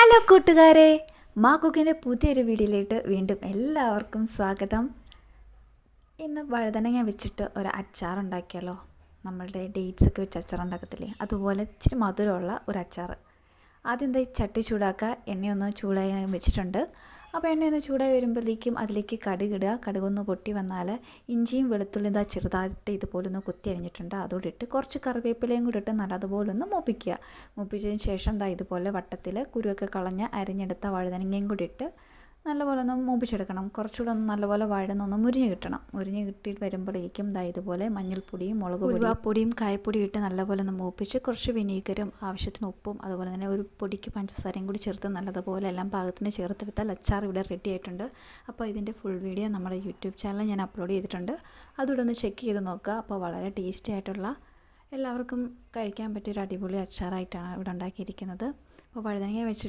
Hello കൂട്ടുകാരെ, മാ കുക്കിൻ്റെ പുതിയൊരു വീഡിയോയിലേക്ക് വീണ്ടും എല്ലാവർക്കും സ്വാഗതം. ഇന്ന് വഴുതനങ്ങ വെച്ചിട്ട് ഒരു അച്ചാർ ഉണ്ടാക്കിയാലോ. നമ്മളുടെ ഡേറ്റ്സൊക്കെ വെച്ച് അച്ചാർ ഉണ്ടാക്കത്തില്ലേ, അതുപോലെ ഇച്ചിരി മധുരമുള്ള ഒരു അച്ചാർ. ആദ്യം എന്താ ചട്ടി ചൂടാക്കുക, എണ്ണയൊന്ന് ചൂടായി വെച്ചിട്ടുണ്ട്. അപ്പോൾ എണ്ണയൊന്ന് ചൂടായി വരുമ്പോഴത്തേക്കും അതിലേക്ക് കടുകിടുക. കടുകൊന്ന് പൊട്ടി വന്നാൽ ഇഞ്ചിയും വെളുത്തുള്ളിയും ഇതാ ചെറുതായിട്ട് ഇതുപോലെ ഒന്ന് കുത്തി അരിഞ്ഞിട്ടുണ്ട്, അതോടെ ഇട്ട് കുറച്ച് കറിവേപ്പിലയും കൂടി ഇട്ട് നല്ലതുപോലെ ഒന്ന് മൂപ്പിക്കുക. മൂപ്പിച്ചതിന് ശേഷം ഇതാ ഇതുപോലെ വട്ടത്തിൽ കുരുവൊക്കെ കളഞ്ഞ് അരിഞ്ഞെടുത്ത വഴുതനങ്ങയും കൂടി ഇട്ട് നല്ലപോലെ ഒന്ന് മൂപ്പിച്ചെടുക്കണം. കുറച്ചുകൂടെ ഒന്ന് നല്ലപോലെ വഴന്നൊന്ന് മുരിഞ്ഞ് കിട്ടണം. മുരിഞ്ഞ് കിട്ടിയിട്ട് വരുമ്പോഴേക്കും ദാ ഇതുപോലെ മഞ്ഞൾപ്പൊടിയും മുളക് പൊടിയും കായപ്പൊടിയും ഇട്ട് നല്ലപോലെ ഒന്ന് മൂപ്പിച്ച് കുറച്ച് വിനീഗറും ആവശ്യത്തിന് ഉപ്പും അതുപോലെ തന്നെ ഒരു പൊടിക്ക് പഞ്ചസാരയും കൂടി ചേർത്ത് നല്ലതുപോലെ എല്ലാം പാകത്തിന് ചേർത്തെടുത്താൽ അച്ചാർ ഇവിടെ റെഡി ആയിട്ടുണ്ട്. അപ്പോൾ ഇതിൻ്റെ ഫുൾ വീഡിയോ നമ്മുടെ യൂട്യൂബ് ചാനലിൽ ഞാൻ അപ്ലോഡ് ചെയ്തിട്ടുണ്ട്, അതുകൂടെ ഒന്ന് ചെക്ക് ചെയ്ത് നോക്കുക. അപ്പോൾ വളരെ ടേസ്റ്റി ആയിട്ടുള്ള എല്ലാവർക്കും കഴിക്കാൻ പറ്റിയൊരു അടിപൊളി അച്ചാറായിട്ടാണ് ഇവിടെ ഉണ്ടാക്കിയിരിക്കുന്നത്. അപ്പോൾ വഴുതനങ്ങ വെച്ചിട്ട്